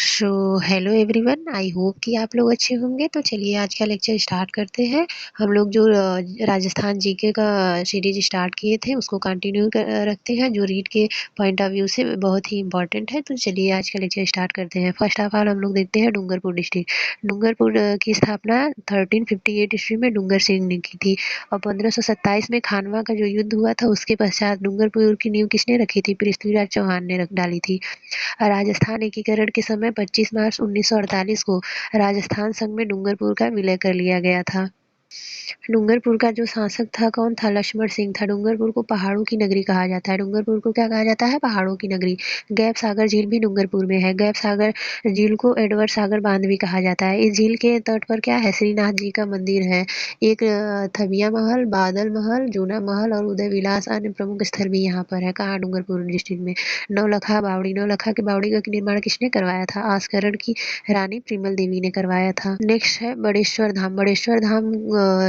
So hello everyone, I hope कि आप लोग अच्छे होंगे। तो चलिए आज का लेक्चर स्टार्ट करते हैं। हम लोग जो राजस्थान जीके का सीरीज स्टार्ट किए थे उसको कंटिन्यू रखते हैं, जो रीड के पॉइंट ऑफ व्यू से बहुत ही इंपॉर्टेंट है। तो चलिए आज का लेक्चर स्टार्ट करते हैं। फर्स्ट ऑफ ऑल हम लोग देखते हैं डूंगरपुर डिस्ट्रिक्ट। डूंगरपुर की स्थापना 1358 ईस्वी में डूंगर सिंह ने की थी और 1527 में खानवा का जो युद्ध हुआ था उसके पश्चात डूंगरपुर की नींव किसने रखी थी? पृथ्वीराज चौहान ने रख डाली थी। राजस्थान एकीकरण के समय 25 मार्च 1948 को राजस्थान संघ में डूंगरपुर का विलय कर लिया गया था। डूंगरपुर का जो शासक था कौन था? लक्ष्मण सिंह था। डूंगरपुर को पहाड़ों की नगरी कहा जाता है। डूंगरपुर को क्या कहा जाता है? पहाड़ों की नगरी। गैप सागर झील भी डूंगरपुर में है। गैप सागर झील को एडवर्ड सागर बांध भी कहा जाता है। इस झील के तट पर क्या है? श्रीनाथ जी का मंदिर है। एक थबिया महल, बादल महल, जूना महल और उदय विलास अन्य प्रमुख स्थल भी यहाँ पर है। कहाँ? डूंगरपुर डिस्ट्रिक्ट में। नौलखा बावड़ी। नौलखा की बावड़ी का निर्माण किसने करवाया था? आस्करण की रानी प्रिमल देवी ने करवाया था। नेक्स्ट है बड़ेश्वर धाम। बड़ेश्वर धाम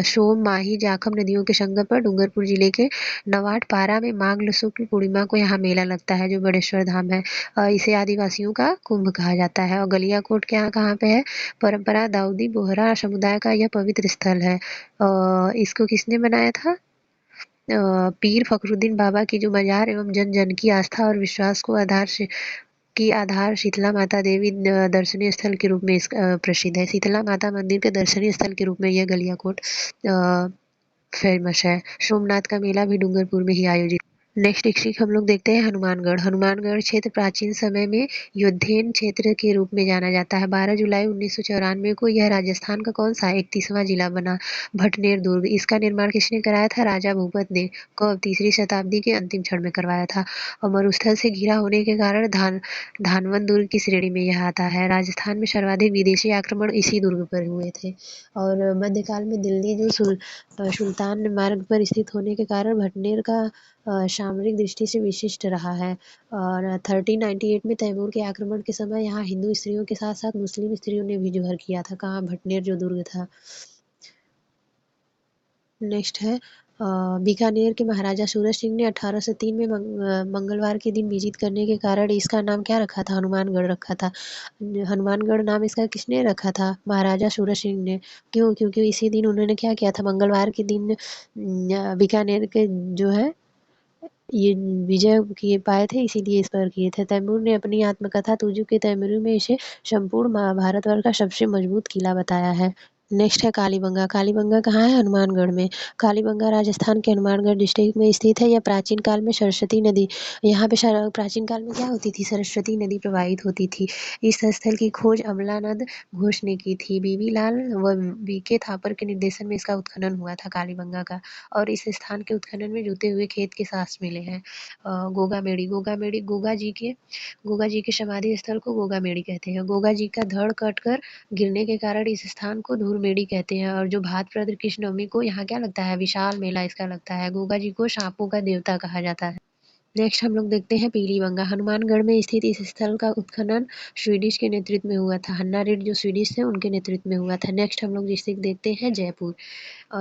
सोम, माही, जाखम नदियों के संगम पर डूंगरपुर जिले के नवाट पारा में माघ शुक्ल पूर्णिमा को यहाँ मेला लगता है, जो बड़ेश्वर धाम है। इसे आदिवासियों का कुंभ कहा जाता है। और गलियाकोट क्या कहाँ पे है? परंपरा दाऊदी बोहरा समुदाय का यह पवित्र स्थल है। इसको किसने बनाया था? पीर फखरुद्दीन बाबा की जो मजार एवं जन जन की आस्था और विश्वास को आधार शीतला माता देवी दर्शनीय स्थल के रूप में प्रसिद्ध है। शीतला माता मंदिर के दर्शनीय स्थल के रूप में यह गलियाकोट फेमस है। सोमनाथ का मेला भी डूंगरपुर में ही आयोजित। नेक्स्ट डिस्ट्रिक्ट हम लोग देखते हैं हनुमानगढ़। हनुमानगढ़ क्षेत्र प्राचीन समय में योद्धेन क्षेत्र के रूप में जाना जाता है। 12 जुलाई 1994 को यह राजस्थान का कौन सा 31वां जिला बना? भटनेर दुर्ग। इसका निर्माण किसने कराया था? राजा भूपत ने। कब? तीसरी शताब्दी के अंतिम क्षण में करवाया था। और मरुस्थल से घिरा होने के कारण धानवन दुर्ग की श्रेणी में यह आता है। राजस्थान में सर्वाधिक विदेशी आक्रमण इसी दुर्ग पर हुए थे। और मध्यकाल में दिल्ली जो सुल्तान मार्ग पर स्थित होने के कारण भटनेर का सामरिक दृष्टि से विशिष्ट रहा है। और 1398 में तैमूर के आक्रमण के समय यहाँ हिंदू स्त्रियों के साथ साथ मुस्लिम स्त्रियों ने भी जोहर किया था। कहाँ? भटनेर जो दुर्ग था। नेक्स्ट है बीकानेर के महाराजा सूरज सिंह ने 1803 में मंगलवार के दिन विजित करने के कारण इसका नाम क्या रखा था? हनुमानगढ़ रखा था। हनुमानगढ़ नाम इसका किसने रखा था? महाराजा सूरज सिंह ने। क्यों? क्योंकि इसी दिन उन्होंने क्या किया था? मंगलवार के दिन बीकानेर के जो है ये विजय किए पाए थे, इसीलिए इस पर किए थे। तैमूर ने अपनी आत्मकथा तुजु के तैमूरी में इसे संपूर्ण भारतवर्ष का सबसे मजबूत किला बताया है। नेक्स्ट है कालीबंगा। कालीबंगा कहाँ है? हनुमानगढ़ में। कालीबंगा राजस्थान के हनुमानगढ़ डिस्ट्रिक्ट में स्थित है। यह प्राचीन काल में सरस्वती नदी, यहाँ पे प्राचीन काल में क्या होती थी? सरस्वती नदी प्रवाहित होती थी। इस स्थल की खोज अमलानंद घोष ने की थी। बीबी लाल व बीके थापर के निर्देशन में इसका उत्खनन हुआ था कालीबंगा का। और इस स्थान के उत्खनन में जुते हुए खेत के साक्ष्य मिले हैं। गोगामेड़ी। गोगामेड़ी गोगा जी के समाधि स्थल को गोगामेड़ी कहते हैं। गोगा जी का धड़ कटकर गिरने के कारण इस स्थान को धूरमेड़ी कहते हैं। और जो भाद्रपद कृष्ण नवमी को यहाँ क्या लगता है? विशाल मेला इसका लगता है। गोगा जी को सांपों का देवता कहा जाता है। नेक्स्ट हम लोग देखते हैं पीलीबंगा। हनुमानगढ़ में स्थित इस स्थल का उत्खनन स्वीडिश के नेतृत्व में हुआ था। हन्ना रेड्डी जो स्वीडिश थे उनके नेतृत्व में हुआ था। नेक्स्ट हम लोग डिस्ट्रिक्ट देखते हैं जयपुर।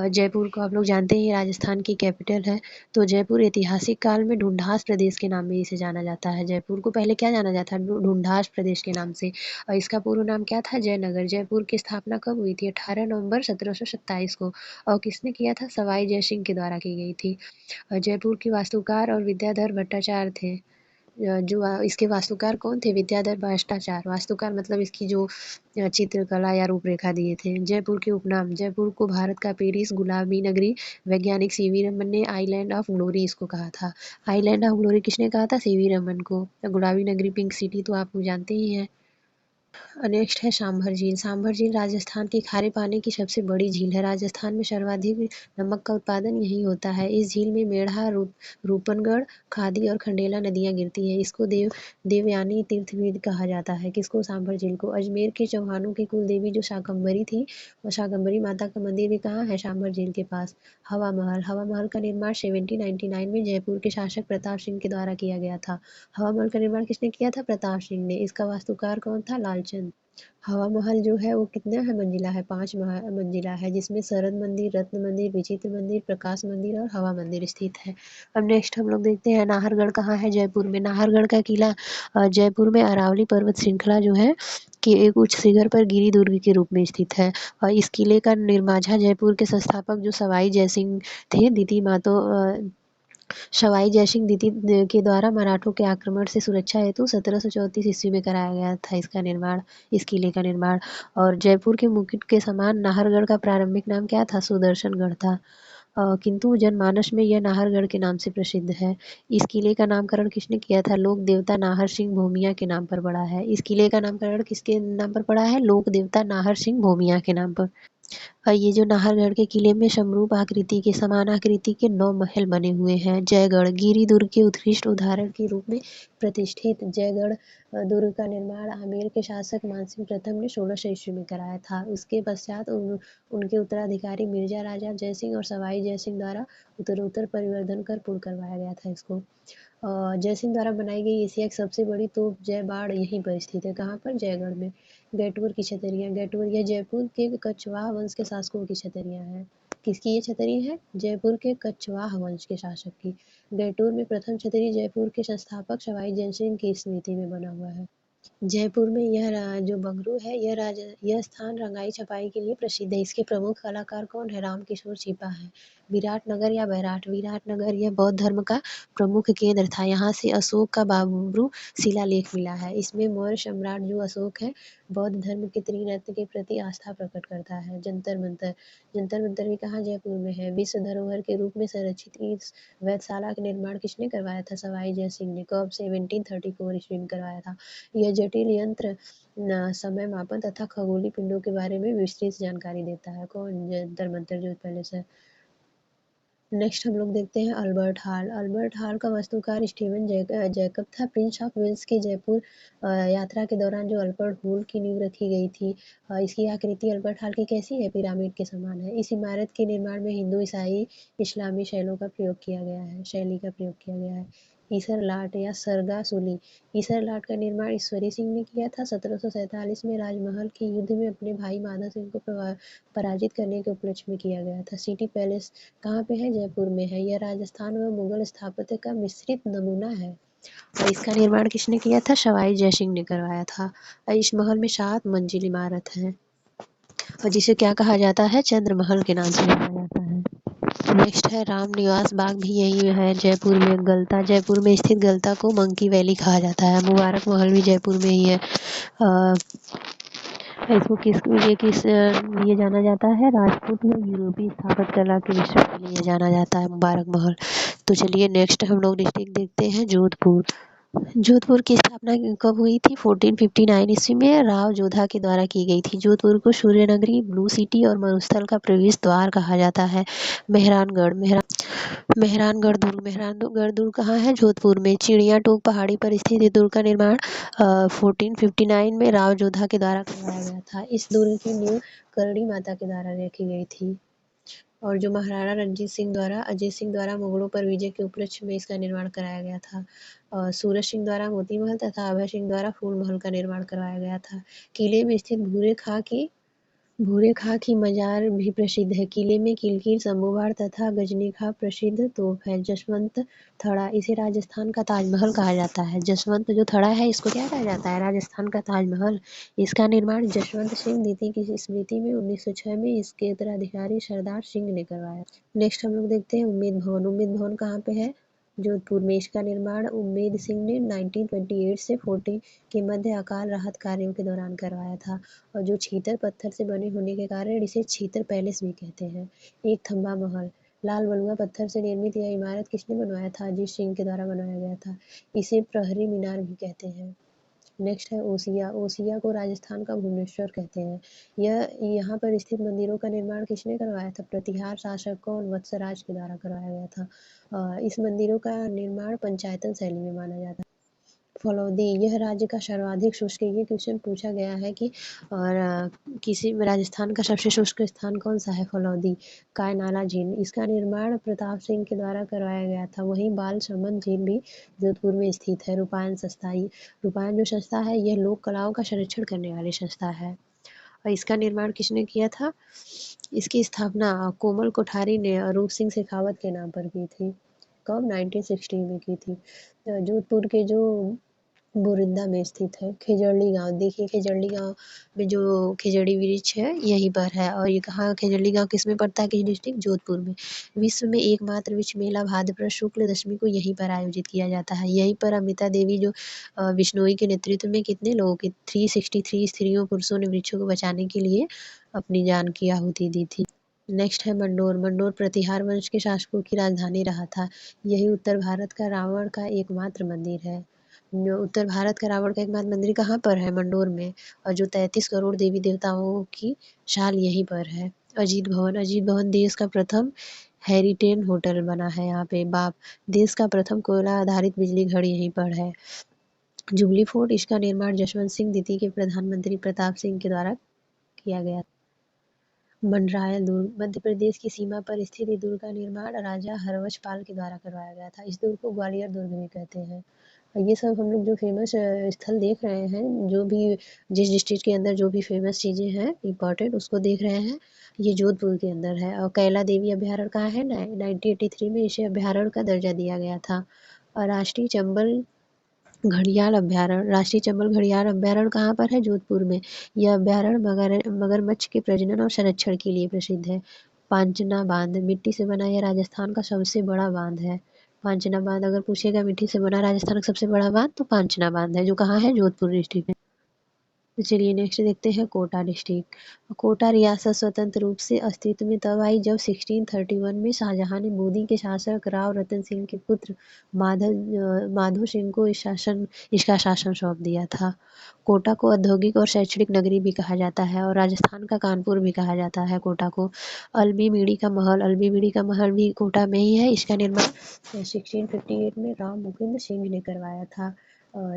जयपुर को आप लोग जानते हैं राजस्थान की कैपिटल है। तो जयपुर ऐतिहासिक काल में ढूंढास प्रदेश के नाम में इसे जाना जाता है। जयपुर को पहले क्या जाना जाता है? ढूंढास प्रदेश के नाम से। और इसका पूर्ण नाम क्या था? जयनगर। जयपुर की स्थापना कब हुई थी? 18 नवंबर 1727 को। और किसने किया था? सवाई जयसिंह के द्वारा की गई थी। जयपुर की वास्तुकार और विद्याधर भट्टाचार्य थे। जो इसके वास्तुकार कौन थे? विद्याधर भट्टाचार्य। वास्तुकार मतलब इसकी जो चित्रकला या रूपरेखा दिए थे। जयपुर के उपनाम। जयपुर को भारत का पेरिस, गुलाबी नगरी, वैज्ञानिक सीवी रमन ने आइलैंड ऑफ ग्लोरी इसको कहा था। आइलैंड ऑफ ग्लोरी किसने कहा था? सीवी रमन को। गुलाबी नगरी, पिंक सिटी तो आप लोग जानते ही हैं। नेक्स्ट है सांभर झील। सांभर झील राजस्थान की खारे पानी की सबसे बड़ी झील है। राजस्थान में सर्वाधिक नमक का उत्पादन यहीं होता है। इस झील में मेढ़ा, रूपनगढ़, खादी और खंडेला नदियां गिरती हैं। इसको देवयानी तीर्थ भी कहा जाता है। किसको? सांभर झील को। अजमेर के चौहानों की कुल देवी जो शाकंभरी थी, वो शाकंभरी माता का मंदिर भी कहाँ है? सांभर झील के पास। हवा महल। हवा महल का निर्माण 1799 में जयपुर के शासक प्रताप सिंह के द्वारा किया गया था। हवा महल का निर्माण किसने किया था? प्रताप सिंह ने। इसका वास्तुकार कौन था? लालचंद। हवा महल जो है वो कितना है मंजिला है? 5 मंजिला है, जिसमें शरद मंदिर, रत्न मंदिर, विचित्र मंदिर, प्रकाश मंदिर और हवा मंदिर स्थित है। अब नेक्स्ट हम लोग देखते हैं नाहरगढ़ कहाँ है? जयपुर में। नाहरगढ़ का किला जयपुर में अरावली पर्वत श्रृंखला जो है कि एक उच्च शिखर पर गिरी दुर्ग के रूप में स्थित है। और इस किले का निर्माझा जयपुर के संस्थापक जो सवाई जयसिंह थे, दीदी मातो सवाई जयसिंह द्वितीय के द्वारा मराठों के आक्रमण से सुरक्षा हेतु 1734 ईस्वी में कराया गया था इसका निर्माण, इस किले का निर्माण। और जयपुर के मुकुट के समान नाहरगढ़ का प्रारंभिक नाम क्या था? सुदर्शनगढ़ था। किंतु जनमानस में यह नाहरगढ़ के नाम से प्रसिद्ध है। इस किले का नामकरण किसने किया था? लोक देवता नाहर सिंह भूमिया के नाम पर पड़ा है। इस किले का नामकरण किसके नाम पर पड़ा है? लोक देवता नाहर सिंह भूमिया के नाम पर। ये जो नाहरगढ़ के किले में समरूप आकृति के समान आकृति के 9 महल बने हुए हैं। जयगढ़ गिरी दुर्ग के उत्कृष्ट उदाहरण के रूप में प्रतिष्ठित जयगढ़ दुर्ग का निर्माण आमेर के शासक मानसिंह प्रथम ने 1600 ईस्वी में कराया था। उसके पश्चात उनके उत्तराधिकारी मिर्जा राजा जयसिंह और सवाई जयसिंह द्वारा उत्तरोत्तर परिवर्धन कर पूर्ण करवाया गया था इसको। जयसिंह द्वारा बनाई गई एशिया की सबसे बड़ी तोप जय बाढ़ यहीं पर स्थित है। कहाँ पर? जयगढ़ में। गैटुर की छतरियाँ। गैटुर यह जयपुर के कछवाह वंश के शासकों की छतरियाँ हैं। किसकी ये छतरी है? जयपुर के कछवाह वंश के शासक की। गैटुर में प्रथम छतरी जयपुर के संस्थापक सवाई जयसिंह की स्मृति में बना हुआ है। जयपुर में जो बंगरू है यह स्थान रंगाई छपाई के लिए प्रसिद्ध है। इसके प्रमुख कलाकार कौन है? रामकिशोर छिपा है। विराटनगर या बैराट? विराटनगर यह बौद्ध धर्म का प्रमुख केंद्र था। यहाँ से अशोक का बाबरू शिलालेख मिला है। इसमें मौर्य सम्राट जो अशोक है बौद्ध धर्म के त्रिरत्न के प्रति आस्था प्रकट करता है। जंतर मंतर। जंतर मंतर भी कहाँ? जयपुर में है। विश्व धरोहर के रूप में संरक्षित इस वेधशाला का निर्माण किसने करवाया था? सवाई जयसिंह ने। कब? 1734 ईस्वी में करवाया था। यह जटिल यंत्र समय मापन तथा खगोलीय पिंडों के बारे में विस्तृत जानकारी देता है। कौन? जंतर मंतर जो पहले से। नेक्स्ट हम लोग देखते हैं अल्बर्ट हॉल। अल्बर्ट हॉल का वास्तुकार स्टीवन जैकब था। प्रिंस ऑफ वेल्स की जयपुर यात्रा के दौरान जो अल्बर्ट हॉल की नींव रखी गई थी, इसकी आकृति अल्बर्ट हॉल की कैसी है? पिरामिड के समान है। इस इमारत के निर्माण में हिंदू ईसाई इस्लामी शैलों का प्रयोग किया गया है, शैली का प्रयोग किया गया है। ईसर लाट या सरगा सूली। ईसर लाट का निर्माण ईश्वरी सिंह ने किया था। 1747 में राजमहल के युद्ध में अपने भाई माधव सिंह को पराजित करने के उपलक्ष्य में किया गया था। सिटी पैलेस कहाँ पे है? जयपुर में है। यह राजस्थान व मुगल स्थापत्य का मिश्रित नमूना है और इसका निर्माण किसने किया था? सवाई जयसिंह ने करवाया था। और इस महल में 7 मंजिल इमारत है और जिसे क्या कहा जाता है? चंद्र महल के नाम से जाना जाता है। नेक्स्ट है राम निवास बाग, भी यही है जयपुर में। गलता, जयपुर में स्थित गलता को मंकी वैली कहा जाता है। मुबारक महल भी जयपुर में ही है। इसको किस लिए जाना जाता है? राजपूत या यूरोपीय स्थापत्य कला के मिश्रण के लिए जाना जाता है मुबारक महल। तो चलिए नेक्स्ट हम लोग डिस्ट्रिक्ट देखते हैं जोधपुर। जोधपुर की स्थापना कब हुई थी? 1459 ईस्वी में राव जोधा के द्वारा की गई थी। जोधपुर को सूर्यनगरी, ब्लू सिटी और मरुस्थल का प्रवेश द्वार कहा जाता है। मेहरानगढ़ मेहरानगढ़ दुर्ग। मेहरानगढ़ दुर्ग कहाँ है? जोधपुर में। चिड़िया टोक पहाड़ी पर स्थित इस दुर्ग का निर्माण 1459 में राव जोधा के द्वारा करवाया गया था। इस दुर्ग की नींव करणी माता के द्वारा रखी गई थी और जो महाराणा रणजीत सिंह द्वारा अजय सिंह द्वारा मुगलों पर विजय के उपलक्ष्य में इसका निर्माण कराया गया था। सूरज सिंह द्वारा मोती महल तथा अभय सिंह द्वारा फूल महल का निर्माण करवाया गया था। किले में स्थित भूरे खां की मजार भी प्रसिद्ध है। किले में किलकिर, शंभुवाड़ तथा गजनी खां प्रसिद्ध तोप है। जसवंत थड़ा, इसे राजस्थान का ताजमहल कहा जाता है। जसवंत जो थड़ा है इसको क्या कहा जाता है? राजस्थान का ताजमहल। इसका निर्माण जसवंत सिंह द्वितीय की स्मृति में 1906 में इसके उत्तराधिकारी सरदार सिंह ने करवाया। नेक्स्ट हम लोग देखते हैं उम्मेद भवन। उम्मेद भवन कहाँ पे है? जोधपुर में। इसका निर्माण उम्मेद सिंह ने 1928 से 40 के मध्य अकाल राहत कार्यों के दौरान करवाया था और जो छीतर पत्थर से बने होने के कारण इसे छीतर पैलेस भी कहते हैं। एक थंबा महल। लाल बलुआ पत्थर से निर्मित यह इमारत किसने बनवाया था? अजीत सिंह के द्वारा बनवाया गया था। इसे प्रहरी मीनार भी कहते हैं। नेक्स्ट है ओसिया। ओसिया को राजस्थान का भुवनेश्वर कहते हैं। यहाँ पर स्थित मंदिरों का निर्माण किसने करवाया था? प्रतिहार शासक कौन? वत्सराज के द्वारा करवाया गया था। इस मंदिरों का निर्माण पंचायतन शैली में माना जाता है। फलौदी यह राज्य का सर्वाधिक शुष्क, ये क्वेश्चन पूछा गया है कि और किसी राजस्थान का सबसे शुष्क स्थान कौन सा है? फलौदी। कायनाला झील, इसका निर्माण प्रताप सिंह के द्वारा करवाया गया था। वहीं बालसमंद झील भी जोधपुर में स्थित है। रूपायन संस्था, रूपायन जो संस्था है यह लोक कलाओं का संरक्षण करने वाली संस्था है। और इसका निर्माण किसने किया था? इसकी स्थापना कोमल कोठारी ने रूप सिंह शेखावत के नाम पर की थी। कब? 1960 में की थी। जोधपुर के जो बोरिंदा में स्थित है। खेजड़ली गाँव, देखिए खेजड़ली गाँव में जो खेजड़ी वृक्ष है यहीं पर है। और ये कहाँ खेजड़ली गाँव किस में पड़ता है? किस डिस्ट्रिक्ट? जोधपुर में। विश्व में एकमात्र वृक्ष मेला भाद्रपद शुक्ल दशमी को यहीं पर आयोजित किया जाता है। यहीं पर अमिता देवी जो बिश्नोई के नेतृत्व में कितने लोगों की 363 स्त्रियों पुरुषों ने वृक्षों को बचाने के लिए अपनी जान की आहुति दी थी। नेक्स्ट है मंडोर। मंडोर प्रतिहार वंश के शासकों की राजधानी रहा था। यही उत्तर भारत का रावण का एकमात्र मंदिर है। उत्तर भारत का रावण का एकमात्र मंदिर कहाँ पर है? मंडोर में। और जो 33 करोड़ देवी देवताओं की शाल यहीं पर है। अजीत भवन, अजीत भवन देश का प्रथम हेरिटेज होटल बना है यहाँ पे। बाप, देश का प्रथम कोयला आधारित बिजली घर यहीं पर है। जुबली फोर्ट, इसका निर्माण जसवंत सिंह द्वितीय के प्रधानमंत्री प्रताप सिंह के द्वारा किया गया। मंडरायल दुर्ग, मध्य प्रदेश की सीमा पर स्थित ये दुर्ग का निर्माण राजा हरवंश पाल के द्वारा करवाया गया था। इस दुर्ग को ग्वालियर दुर्ग भी कहते हैं। और ये सब हम लोग जो फेमस स्थल देख रहे हैं, जो भी जिस डिस्ट्रिक्ट के अंदर जो भी फेमस चीज़ें हैं इम्पॉर्टेंट, उसको देख रहे हैं, ये जोधपुर के अंदर है। और कैला देवी अभ्यारण्य कहाँ है? 1983 में इसे अभ्यारण्य का दर्जा दिया गया था। और राष्ट्रीय चंबल घड़ियाल अभ्यारण्य, राष्ट्रीय चंबल घड़ियाल अभ्यारण्य कहाँ पर है? जोधपुर में। यह अभ्यारण्य मगरमच्छ के प्रजनन और संरक्षण के लिए प्रसिद्ध है। पांचना बांध, मिट्टी से बना यह राजस्थान का सबसे बड़ा बांध है। पांचना बांध अगर पूछेगा मिट्टी से बना राजस्थान का सबसे बड़ा बांध, तो पांचना बांध है, जो कहाँ है? जोधपुर डिस्ट्रिक्ट में। तो चलिए नेक्स्ट देखते हैं कोटा डिस्ट्रिक्ट। कोटा रियासत स्वतंत्र रूप से अस्तित्व में तब आई जब 1631 में शाहजहां ने बूंदी के शासक राव रतन सिंह के पुत्र माधो सिंह को इसका शासन सौंप दिया था। कोटा को औद्योगिक और शैक्षणिक नगरी भी कहा जाता है और राजस्थान का कानपुर भी कहा जाता है कोटा को। अल्बी बीड़ी का महल भी कोटा में ही है। इसका निर्माण 1658 में राव मुकुंद सिंह ने करवाया था।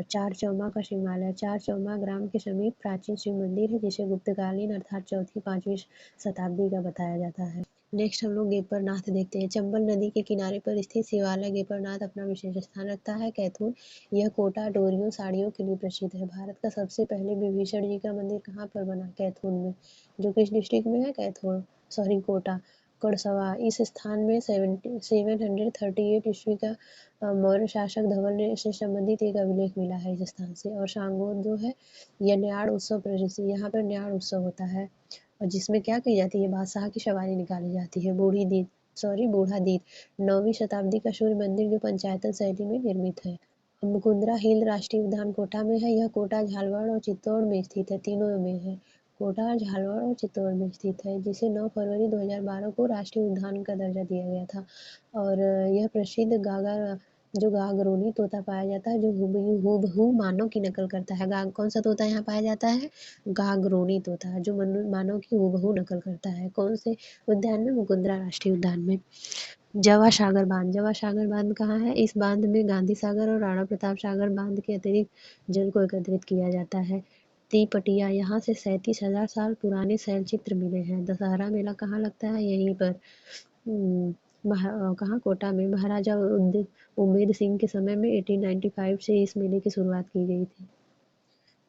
चार चौमा का शिवालय, चार चौमा ग्राम के समीप प्राचीन शिव मंदिर है, जिसे गुप्तकालीन अर्थात चौथी पांचवी शताब्दी का बताया जाता है। नेक्स्ट हम लोग गेपरनाथ देखते हैं। चंबल नदी के किनारे पर स्थित शिवालय गेपरनाथ अपना विशेष स्थान रखता है। कैथून, यह कोटा डोरियों साड़ियों के लिए प्रसिद्ध है। भारत का सबसे पहले विभीषण जी का मंदिर कहाँ पर बना? कैथून में, जो किस डिस्ट्रिक्ट में है? कैथून, सॉरी कोटा। कड़सवा, इस स्थान में 738 ईस्वी का मौर्य शासक धवल ने से संबंधित एक अभिलेख मिला है इस स्थान से। और सांगोर जो है, यह न्याड़ उत्सव प्रसिद्ध, यहाँ पर न्याड़ उत्सव होता है और जिसमें क्या की जाती है? बादशाह की सवारी निकाली जाती है। बूढ़ा दीप, 9वीं शताब्दी का सूर्य मंदिर जो पंचायतन शैली में निर्मित है। मुकुंदरा हिल राष्ट्रीय उद्यान कोटा में है। यह कोटा, झालावाड़ और चित्तौड़ में स्थित है, तीनों में है। कोटा, झालावाड़ और चित्तौड़ में स्थित है, जिसे 9 फरवरी 2012 को राष्ट्रीय उद्यान का दर्जा दिया गया था। और यह प्रसिद्ध जो गागरोनी तोता पाया जाता है, जो हूबहू मानव की नकल करता है। कौन सा तोता यहाँ पाया जाता है? गागरोनी तोता, जो मानव की हूबहू नकल करता है। कौन से उद्यान में? मुकुंदरा राष्ट्रीय उद्यान में। जवा सागर बांध, जवा सागर बांध कहाँ है? इस बांध में गांधी सागर और राणा प्रताप सागर बांध के अतिरिक्त जल को एकत्रित किया जाता है। तिपटिया, यहाँ से 37,000 साल पुराने शैलचित्र मिले हैं। दशहरा मेला कहाँ लगता है? यहीं पर कहाँ? कोटा में। महाराजा उम्मेद सिंह के समय में 1895 से इस मेले की शुरुआत की गई थी।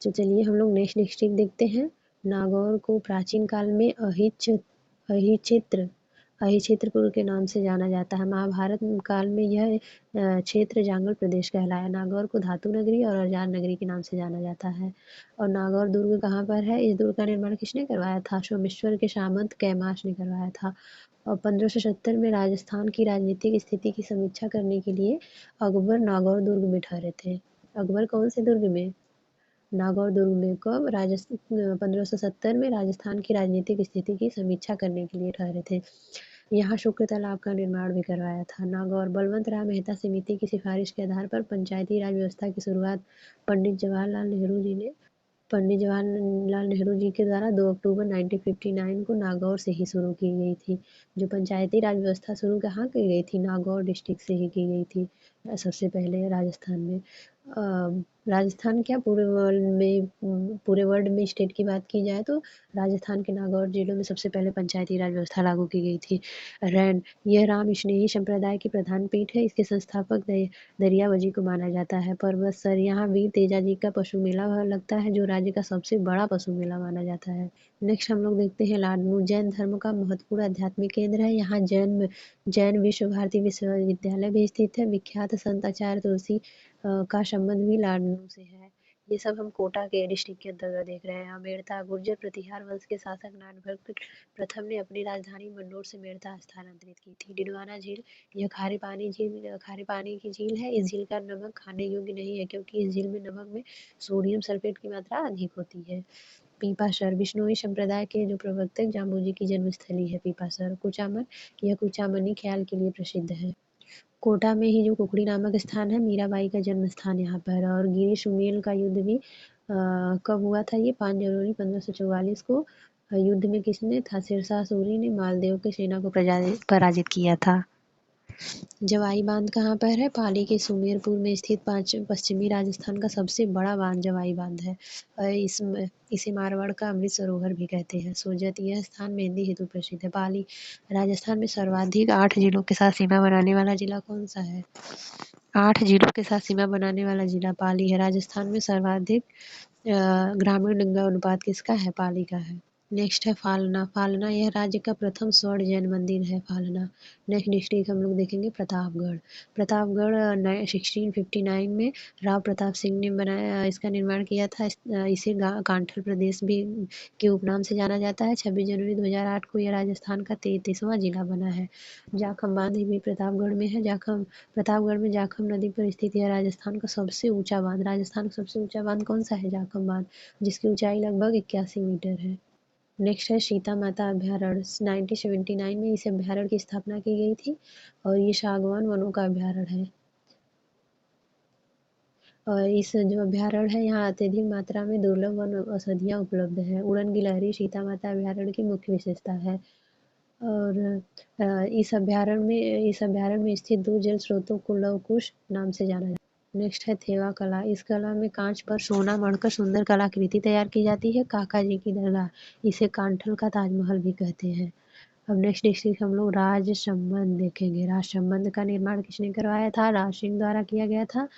तो चलिए हम लोग नेक्स्ट डिस्ट्रिक्ट देखते हैं। नागौर को प्राचीन काल में अहिचित्र अहिचित्रपुर के नाम से जाना जाता है। महाभारत काल में यह क्षेत्र जांगल प्रदेश कहलाया। नागौर को धातु नगरी और औजार नगरी के नाम से जाना जाता है। और नागौर दुर्ग कहाँ पर है? इस दुर्ग का निर्माण किसने करवाया था? सोमेश्वर के सामंत कैमाश ने करवाया था। और 1570 में राजस्थान की राजनीतिक स्थिति की समीक्षा करने के लिए अकबर नागौर दुर्ग में ठहरे थे। अकबर कौन से दुर्ग में? नागौर दुर्ग में। कब? 1570 में राजस्थान की राजनीतिक स्थिति की समीक्षा करने के लिए ठहरे थे। यहाँ शुक्र तालाब का निर्माण भी करवाया था। नागौर, बलवंत राय मेहता समिति की सिफारिश के आधार पर पंचायती राज व्यवस्था की शुरुआत पंडित जवाहरलाल नेहरू जी के द्वारा 2 अक्टूबर 1959 को नागौर से ही शुरू की गई थी। जो पंचायती राज व्यवस्था शुरू कहाँ की गई थी? नागौर डिस्ट्रिक्ट से ही की गई थी सबसे पहले राजस्थान में। अ, राजस्थान क्या पूरे वर्ल्ड में स्टेट की बात की जाए तो राजस्थान के नागौर जिलों में सबसे पहले पंचायती राज व्यवस्था लागू की गई थी। रैन यह राम स्नेही संप्रदाय की प्रधान पीठ है। इसके संस्थापक दरियावजी जी को माना जाता है। पर्वत सर यहाँ वीर तेजाजी का पशु मेला लगता है जो राज्य का सबसे बड़ा पशु मेला माना जाता है। नेक्स्ट हम लोग देखते हैं लाडनू जैन धर्म का महत्वपूर्ण आध्यात्मिक केंद्र है। यहाँ जैन विश्व भारती विश्वविद्यालय भी स्थित है। विख्यात संत आचार्य तुलसी का संबंध भी लाडनू से है। ये सब हम कोटा के डिस्ट्रिक्ट के अंतर्गत देख रहे हैं। मेड़ता गुर्जर प्रतिहार वंश के शासक नागभक्त प्रथम ने अपनी राजधानी मंडोर से मेड़ता स्थानांतरित की थी। डिडवाना झील यह खारे पानी की झील है। इस झील का नमक खाने योग्य नहीं है क्योंकि इस झील में नमक में सोडियम सल्फेट की मात्रा अधिक होती है। पीपाशर विष्णुई संप्रदाय के जो प्रवर्तक जाम्बू की जन्मस्थली है पीपाशर। कुचामन यह कुचामनी ख्याल के लिए प्रसिद्ध है। कोटा में ही जो कुकड़ी नामक स्थान है मीराबाई का जन्म स्थान यहाँ पर है। और गिरी सुमेल का युद्ध भी कब हुआ था ये 5 जनवरी 1544 को। युद्ध में किसने था शेरशाह सूरी ने मालदेव की सेना को पराजित किया था। जवाई बांध कहाँ पर है? पाली के सुमेरपुर में स्थित पश्चिमी राजस्थान का सबसे बड़ा बांध जवाई बांध है। इसे मारवाड़ का अमृत सरोवर भी कहते हैं। सोजत यह स्थान मेहंदी हेतु प्रसिद्ध है। पाली राजस्थान में सर्वाधिक 8 जिलों के साथ सीमा बनाने वाला जिला कौन सा है? 8 जिलों के साथ सीमा बनाने वाला जिला पाली है। राजस्थान में सर्वाधिक ग्रामीण लिंग अनुपात किसका है? पाली का है। नेक्स्ट है फालना। फालना यह राज्य का प्रथम स्वर्ण जैन मंदिर है फालना। नेक्स्ट डिस्ट्रिक्ट हम लोग देखेंगे प्रतापगढ़। प्रतापगढ़ 1659 में राव प्रताप सिंह ने बनाया इसका निर्माण किया था। इसे कांठल प्रदेश भी के उपनाम से जाना जाता है। 26 जनवरी 2008 को यह राजस्थान का 33वां जिला बना है। जाखम बांध भी प्रतापगढ़ में है। प्रतापगढ़ में जाखम नदी पर स्थित यह राजस्थान का सबसे ऊंचा बांध। राजस्थान का सबसे ऊंचा बांध कौन सा है? जाखम बांध, जिसकी ऊंचाई लगभग 81 मीटर है। नेक्स्ट है सीता माता अभ्यारण्य। 1979 में इस अभ्यारण्य की स्थापना की गई थी और ये सागवान वनों का अभ्यारण्य है। और इस जो अभ्यारण्य है यहाँ अत्यधिक मात्रा में दुर्लभ वन औषधियाँ उपलब्ध है। उड़न गिलहरी सीता माता अभ्यारण्य की मुख्य विशेषता है। और इस अभ्यारण्य में स्थित 2 जल स्रोतों को लवकुश नाम से जाना जाता है। नेक्स्ट है थेवा कला। इस कला में कांच पर सोना मढ़कर सुंदर कलाकृति तैयार की जाती है। काका जी की दरगाह, इसे कांठल का ताजमहल भी कहते हैं। अब नेक्स्ट डिस्ट्रिक्ट हम लोग राजसमंद देखेंगे। राजसमंद का निर्माण किसने करवाया था? राज सिंह द्वारा किया गया था।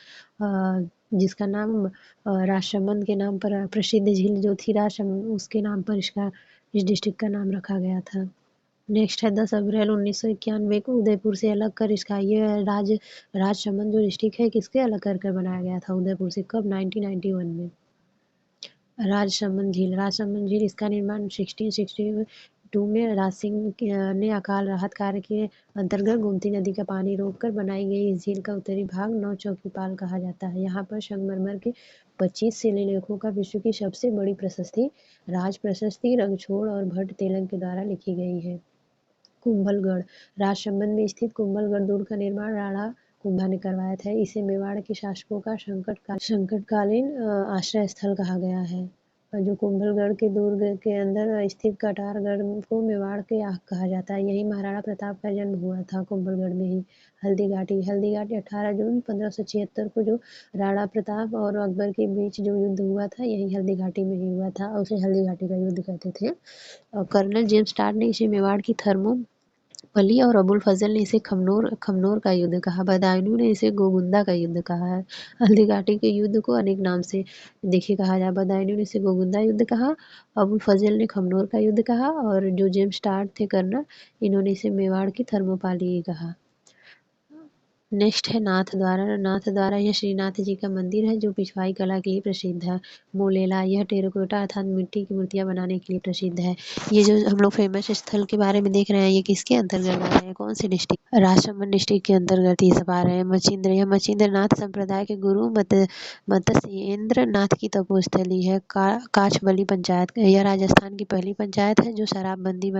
जिसका नाम राजसमंद के नाम पर प्रसिद्ध झील जो थी राजसमंद उसके नाम पर इस डिस्ट्रिक्ट का नाम रखा गया था। नेक्स्ट है 10 अप्रैल 1991 को उदयपुर से अलग कर इसका ये राजसमंद जो डिस्ट्रिक्ट है किसके अलग कर कर बनाया गया था उदयपुर से? कब? 1991 में। राजसमंद झील इसका निर्माण 1662 में राज सिंह ने अकाल राहत कार्य के अंतर्गत गोमती नदी का पानी रोककर बनाई गई। इस झील का उत्तरी भाग नौ चौकीपाल कहा जाता है। यहाँ पर संगमरमर के 25 शिलालेखों का विश्व की सबसे बड़ी प्रशस्ति राज प्रशस्ति रंगछोड़ और भट्ट तेलंग के द्वारा लिखी गई है। कुंभलगढ़ राजसमंद में स्थित कुंभलगढ़ दुर्ग का निर्माण राणा कुंभा ने करवाया था। इसे मेवाड़ के शासकों का संकटकालीन आश्रय स्थल कहा गया है। और जो कुंभलगढ़ के दुर्ग के अंदर स्थित कटारगढ़ को मेवाड़ के आह कहा जाता है। यही महाराणा प्रताप का जन्म हुआ था कुंभलगढ़ में ही। हल्दीघाटी 18 जून 1576 को जो राणा प्रताप और अकबर के बीच जो युद्ध हुआ था यही हल्दीघाटी में ही हुआ था। उसे हल्दीघाटी का युद्ध कहते थे। और कर्नल जेम्स स्टार्क ने इसे मेवाड़ की थर्मोपल्ली और अबुल फजल ने इसे खमनोर का युद्ध कहा। बदायूं ने इसे गोगुंदा का युद्ध कहा है। हल्दीघाटी के युद्ध को अनेक नाम से देखिए कहा जाए। बदायूं ने इसे गोगुंदा युद्ध कहा, अबुल फजल ने खमनोर का युद्ध कहा और जो जेम्स स्टार्क थे कर्नल इन्होंने इसे मेवाड़ की थर्मोपाली कहा। नेक्स्ट है नाथद्वारा। नाथद्वारा यह श्रीनाथ जी का मंदिर है जो पिछवाई कला के लिए प्रसिद्ध है। मोलेला यह टेराकोटा अर्थात मिट्टी की मूर्तियां बनाने के लिए प्रसिद्ध है। ये जो हम लोग फेमस स्थल के बारे में देख रहे हैं ये किसके अंतर्गत आ रहे हैं? कौन से डिस्ट्रिक्ट? राजसमंद डिस्ट्रिक्ट के अंतर्गत ये सब आ रहे हैं। मचिंद्र यह मचिंद्र नाथ संप्रदाय के गुरु मत्स्येंद्र नाथ की तपोस्थली है। काछबली पंचायत यह राजस्थान की पहली पंचायत है जो शराबबंदी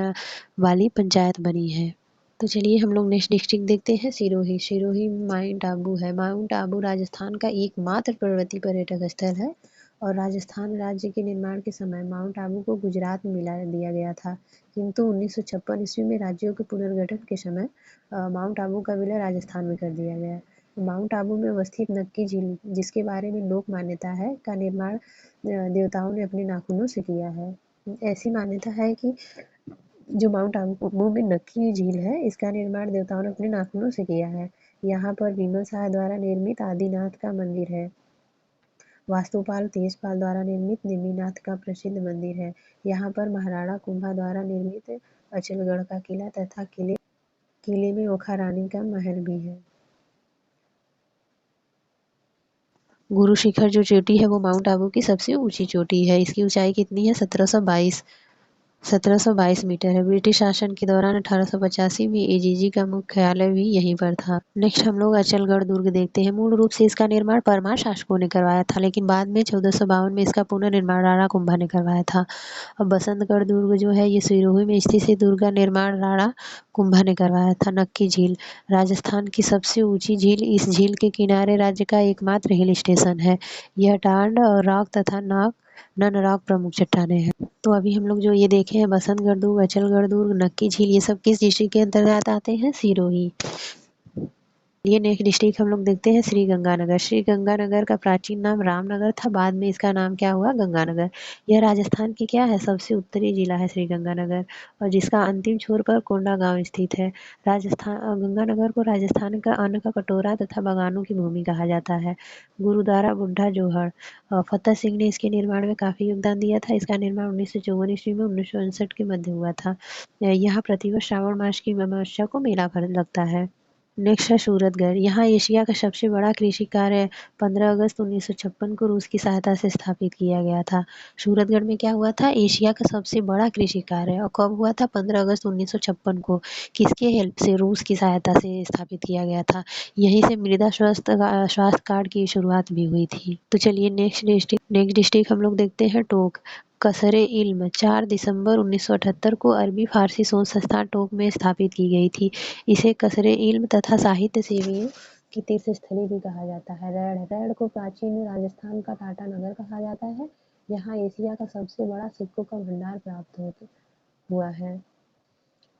वाली पंचायत बनी है। तो चलिए हम लोग नेक्स्ट डिस्ट्रिक्ट देखते हैं सिरोही। सिरोही माउंट आबू है। माउंट आबू राजस्थान का एकमात्र पर्वतीय पर्यटक स्थल है और राजस्थान राज्य के निर्माण के समय माउंट आबू को गुजरात में मिला दिया गया था। किंतु 1956 ईस्वी में राज्यों के पुनर्गठन के समय माउंट आबू का विलय राजस्थान में कर दिया गया। माउंट आबू में अवस्थित नक्की झील, जिसके बारे में लोक मान्यता है, का निर्माण देवताओं ने अपने नाखूनों से किया है। ऐसी मान्यता है कि जो माउंट आबू में नक्की झील है, इसका निर्माण देवताओं ने अपने नाखूनों से किया है। यहाँ पर विमल शाह द्वारा निर्मित आदिनाथ का मंदिर है। वास्तुपाल तेजपाल द्वारा निर्मित नेमिनाथ का प्रसिद्ध मंदिर है। यहाँ पर महाराणा कुंभा द्वारा निर्मित अचलगढ़ का किला तथा किले में ओखा रानी का महल भी है। गुरु शिखर जो चोटी है वो माउंट आबू की सबसे ऊंची चोटी है। इसकी ऊंचाई कितनी है? 1722 मीटर है। ब्रिटिश शासन के दौरान 1885 में एजीजी का मुख्यालय भी यहीं पर था। नेक्स्ट हम लोग अचलगढ़ दुर्ग देखते हैं। मूल रूप से इसका निर्माण परमार शासकों ने करवाया था, लेकिन बाद में 1452 में इसका पुनर्निर्माण राणा कुंभा ने करवाया था। अब बसंतगढ़ दुर्ग जो है ये सिरोही में स्थित है। दुर्ग का निर्माण राणा कुंभा ने करवाया था। नक्की झील राजस्थान की सबसे ऊंची झील। इस झील के किनारे राज्य का एकमात्र हिल स्टेशन है। यह टांड और रॉक तथा नन रॉक प्रमुख चट्टाने हैं। तो अभी हम लोग जो ये देखे हैं बसंतगढ़ दुर्ग, अचलगढ़ दुर्ग, नक्की झील, ये सब किस डिस्ट्रिक्ट के अंतर्गत आते हैं? सिरोही। ये नेक्स्ट डिस्ट्रिक्ट हम लोग देखते हैं श्री गंगानगर। श्री गंगानगर का प्राचीन नाम रामनगर था, बाद में इसका नाम क्या हुआ? गंगानगर। यह राजस्थान की क्या है? सबसे उत्तरी जिला है श्री गंगानगर, और जिसका अंतिम छोर पर कोंडा गांव स्थित है। गंगानगर को राजस्थान का अन्न का कटोरा तथा बागानों की भूमि कहा जाता है। गुरुद्वारा बुढ़ा जोहड़, फतेह सिंह ने इसके निर्माण में काफी योगदान दिया था। इसका निर्माण 1954 ईस्वी में 1959 के मध्य हुआ था। यहाँ प्रतिवर्ष श्रावण मास की अमावस्या को मेला भर लगता है। नेक्स्ट है सूरतगढ़। यहाँ एशिया का सबसे बड़ा कृषि कार्य 15 अगस्त 1956 को रूस की सहायता से स्थापित किया गया था। सूरतगढ़ में क्या हुआ था? एशिया का सबसे बड़ा कृषि कार्य, और कब हुआ था? 15 अगस्त 1956 को। किसके हेल्प से? रूस की सहायता से स्थापित किया गया था। यहीं से मृदा स्वास्थ्य कार्ड की शुरुआत भी हुई थी। तो चलिए नेक्स्ट डिस्ट्रिक्ट हम लोग देखते हैं टोंक। कसरे इल्म 4 दिसंबर 1978 को अरबी फारसी शोध संस्थान टोंक में स्थापित की गई थी। इसे कसरे इल्म तथा साहित्य सेवियों की तीर्थ स्थली भी कहा जाता है। रैड़ को प्राचीन राजस्थान का टाटा नगर कहा जाता है। यहाँ एशिया का सबसे बड़ा सिक्कों का भंडार प्राप्त हुआ है।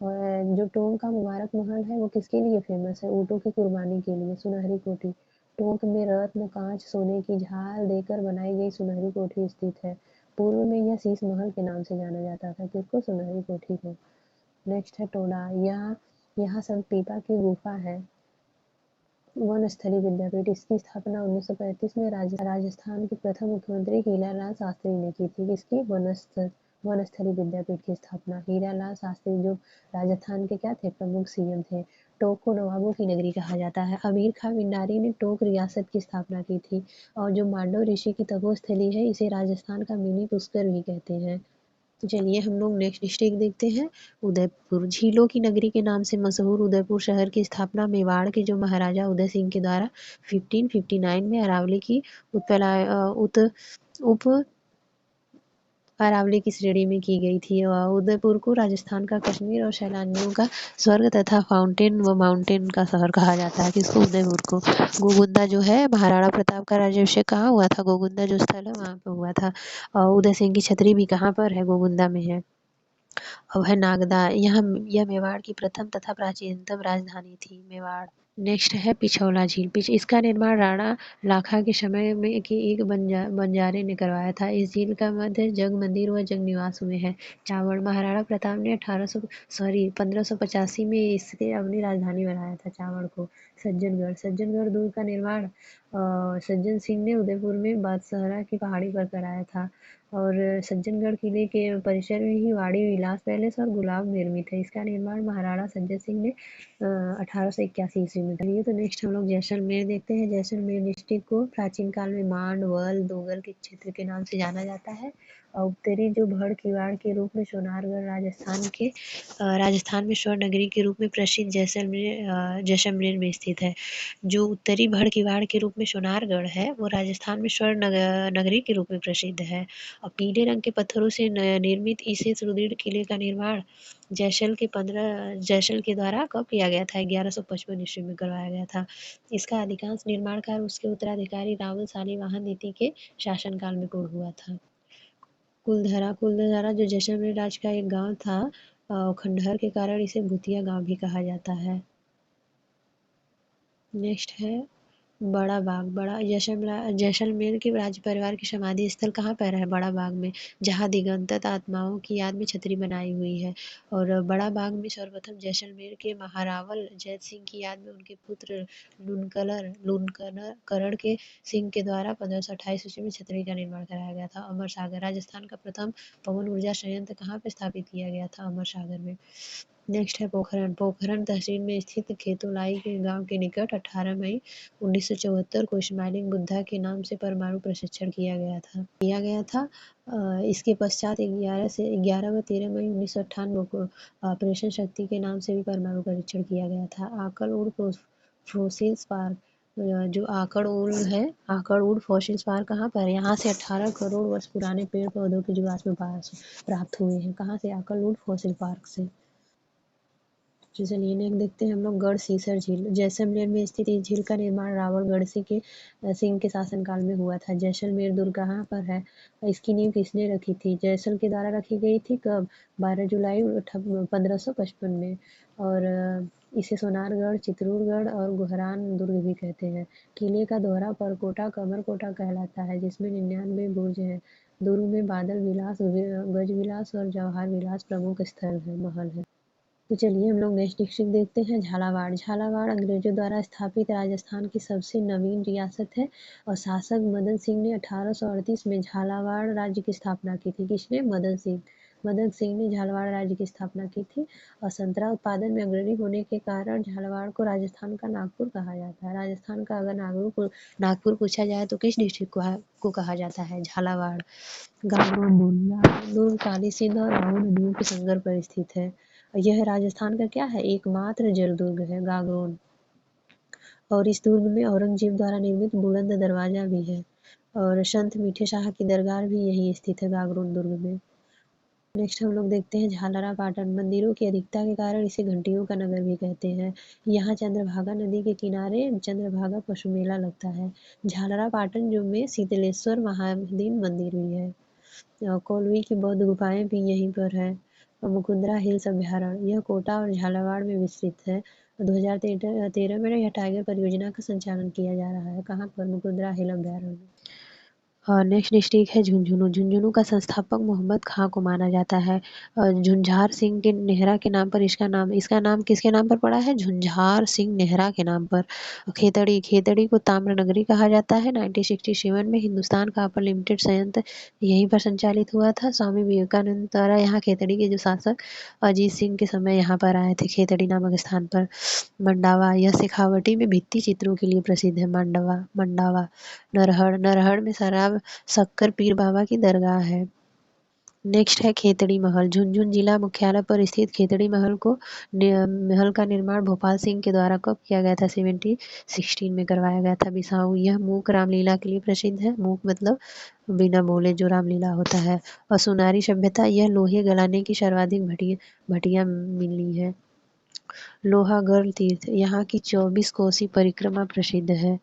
और जो टोंक का मुबारक महल है वो किसके लिए फेमस है? ऊँटों की कुर्बानी के लिए। सुनहरी कोठी टोंक में रत्न, कांच, सोने की झाल देकर बनाई गई सुनहरी कोठी स्थित है। पूर्व में यह शीश महल के नाम से जाना जाता था। किसको? सुनहरी कोठी को। नेक्स्ट है टोडा। यहाँ यहाँ संत पीपा की गुफा है। वनस्थली विद्यापीठ, इसकी स्थापना 1935 में राजस्थान के प्रथम मुख्यमंत्री हीरालाल शास्त्री ने की थी। किसकी? वनस्थली विद्यापीठ की स्थापना हीरालाल शास्त्री, जो राजस्थान के क्या थे? प्रमुख सीएम थे। टोंक को नवाबों की नगरी कहा जाता है। अमीर खां भंडारी ने टोंक रियासत की स्थापना की थी। और जो मांडव ऋषि की तपोस्थली है, इसे राजस्थान का मिनी पुष्कर भी कहते हैं। तो चलिए हम लोग नेक्स्ट डिस्ट्रिक्ट देखते हैं उदयपुर। झीलों की नगरी के नाम से मशहूर उदयपुर शहर की स्थापना मेवाड़ के जो महाराजा उदय सिंह के द्वारा 1559 में अरावली की उप अरावली की श्रेणी में की गई थी। उदयपुर को राजस्थान का कश्मीर और सैलानियों का स्वर्ग तथा फाउंटेन व माउंटेन का शहर कहा जाता है। किसको? उदयपुर को। गोगुंदा जो है महाराणा प्रताप का राज्याभिषेक कहाँ हुआ था? गोगुंदा जो स्थल है वहाँ पे हुआ था। और उदय सिंह की छतरी भी कहाँ पर है? गोगुंदा में है। अब है नागदा। यह मेवाड़ की प्रथम तथा प्राचीनतम राजधानी थी, मेवाड़। नेक्स्ट है पिछौला झील। इसका निर्माण राणा लाखा के समय में की एक बंजारे ने करवाया था। इस झील का मध्य जग मंदिर व जग निवास हुए हैं। चावड़ महाराणा प्रताप ने 1585 में इसे अपनी राजधानी बनाया था, चावड़ को। सज्जनगढ़ दुर्ग का निर्माण सज्जन सिंह ने उदयपुर में बादशहरा की पहाड़ी पर कराया था। और सज्जनगढ़ किले के परिसर में ही वाड़ी विलास पैलेस और गुलाब निर्मित है। इसका निर्माण महाराणा सज्जन सिंह ने 1881 ईस्वी में करी है। तो नेक्स्ट हम लोग जैसलमेर देखते हैं। जैसलमेर डिस्ट्रिक्ट को प्राचीन काल में मांड, वल, दोगल के क्षेत्र के नाम से जाना जाता है। और उत्तरी जो भड़ किवाड़ के रूप में सोनारगढ़ राजस्थान में स्वर्ण नगरी के रूप में प्रसिद्ध जैसलमेर में स्थित है। जो उत्तरी भड़ किवाड़ के रूप में सोनारगढ़ है वो राजस्थान में स्वर्ण नगरी के रूप में प्रसिद्ध है। और पीले रंग के पत्थरों से निर्मित इस सुदृढ़ किले का निर्माण जैसल के द्वारा कब किया गया था? 1155 ईस्वी में करवाया गया था। इसका अधिकांश निर्माण कार्य उसके उत्तराधिकारी रावल शालिवाहन नीति के शासनकाल में पूर्ण हुआ था। कुलधरा जो जैसलमेर राज्य का एक गांव था। खंडहर के कारण इसे भूतिया गांव भी कहा जाता है। नेक्स्ट है बड़ा बाग, बड़ा जैसलमेर के राज परिवार की समाधि स्थल कहाँ पर है? बड़ा बाग में, जहाँ दिगंत आत्माओं की याद में छतरी बनाई हुई है। और बड़ा बाग में सर्वप्रथम जैसलमेर के महारावल जैत सिंह की याद में उनके पुत्र लूनकरण के सिंह के द्वारा 1528 ईस्वी में छतरी का निर्माण कराया गया था। अमर सागर, राजस्थान का प्रथम पवन ऊर्जा संयंत्र कहाँ पर स्थापित किया गया था? अमर सागर में। नेक्स्ट है पोखरण। पोखरण तहसील में स्थित खेतोलाई के गांव के निकट 18 मई 1974 को स्माइलिंग बुद्धा के नाम से परमाणु प्रशिक्षण किया गया था। इसके पश्चात 11 व 13 मई 1998 को ऑपरेशन शक्ति के नाम से भी परमाणु परीक्षण किया गया था। आकड़ फोसिल्स पार्क, जो आकड़ फोसिल्स पार्क कहाँ पर है? यहाँ से 18 करोड़ वर्ष पुराने पेड़ पौधों के जीवाश्म प्राप्त हुए हैं। कहाँ से? आकड़ फोसिल पार्क से। तो चलिए नेक्स्ट देखते हैं हम लोग गढ़ सीसर झील। जैसलमेर में स्थित इस झील का निर्माण रावणगढ़ सिंह के शासनकाल में हुआ था। जैसलमेर दुर्ग कहाँ पर है? इसकी नींव किसने रखी थी? जैसल के द्वारा रखी गई थी। कब? 12 जुलाई 1555 में। और इसे सोनारगढ़, चित्तौड़गढ़ और गोहरान दुर्ग भी कहते हैं। किले का दोहरा परकोटा कमरकोटा कहलाता है, जिसमें 99 बुर्ज हैं। दुर्ग में बादल विलास, गज विलास और जवाहर विलास प्रमुख स्थल है, महल है। तो चलिए हम लोग नेक्स्ट डिस्ट्रिक्ट देखते हैं झालावाड़। झालावाड़ अंग्रेजों द्वारा स्थापित राजस्थान की सबसे नवीन रियासत है और शासक मदन सिंह ने 1838 में झालावाड़ राज्य की स्थापना की थी। किसने? मदन सिंह ने झालावाड़ राज्य की स्थापना की थी। और संतरा उत्पादन में अग्रणी होने के कारण झालावाड़ को राजस्थान का नागपुर कहा जाता है। राजस्थान का अगर नागपुर पूछा जाए तो किस डिस्ट्रिक्ट को कहा जाता है? झालावाड़। गागरोन काली सिंध और राहु नदियों के संगम पर स्थित है। यह राजस्थान का क्या है? एकमात्र जल दुर्ग है गागरोन। और इस दुर्ग में औरंगजेब द्वारा निर्मित बुलंद दरवाजा भी है। और संत मीठे शाह की दरगाह भी यही स्थित है गागरोन दुर्ग में। नेक्स्ट हम लोग देखते हैं झालरा पाटन। मंदिरों की अधिकता के कारण इसे घंटियों का नगर भी कहते हैं। यहाँ चंद्रभागा नदी के किनारे चंद्रभागा पशु मेला लगता है। झालरा पाटन जो में शीतलेश्वर महादेव मंदिर भी है। कोलवी की बौद्ध गुफाएं भी यहीं पर है। मुकुंदरा हिल्स अभ्यारण्य, यह कोटा और झालावाड़ में विस्तृत है। 2013 में यह टाइगर परियोजना का संचालन किया जा रहा है। कहाँ पर? मुकुंदरा हिल अभ्यारण्य। नेक्स्ट डिस्ट्रिक्ट है झुंझुनू। झुंझुनू का संस्थापक मोहम्मद खां को माना जाता है। झुंझार सिंह के नेहरा के नाम पर इसका नाम किसके नाम पर पड़ा है? झुंझार सिंह नेहरा के नाम पर। खेतड़ी को ताम्र नगरी कहा जाता है। 1967 में हिंदुस्तान कॉपर लिमिटेड संयंत्र यहीं पर संचालित हुआ था। स्वामी विवेकानंद द्वारा यहाँ खेतड़ी के जो शासक अजीत सिंह के समय यहाँ पर आए थे, खेतड़ी नामक स्थान पर। मंडावा, यह शेखावटी में भित्ति चित्रों के लिए प्रसिद्ध है। मंडावा। नरहड़ में शक्कर पीर बाबा की दरगाह है। नेक्स्ट है खेतड़ी महल। झुंझुनू जिला मुख्यालय पर स्थित खेतड़ी महल का निर्माण भोपाल सिंह के द्वारा कब किया गया था? 1716 में करवाया गया था। बिसाऊ, यह मूक रामलीला के लिए प्रसिद्ध है। मूक मतलब बिना बोले जो रामलीला होता है। और सुनारी सभ्यता, यह लोहे गलाने की सर्वाधिक भटिया मिली है। लोहागढ़ तीर्थ, यहाँ की 24 कोसी परिक्रमा प्रसिद्ध है।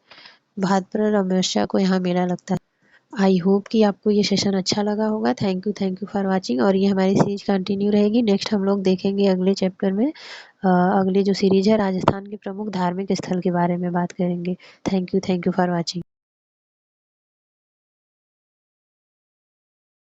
भाद्रपद अमावस्या को यहाँ मेला लगता है। आई होप कि आपको ये सेशन अच्छा लगा होगा। Thank you for watching. और ये हमारी सीरीज कंटिन्यू रहेगी। नेक्स्ट हम लोग देखेंगे अगले चैप्टर में अगली जो सीरीज है राजस्थान के प्रमुख धार्मिक स्थल के बारे में बात करेंगे। Thank you for watching.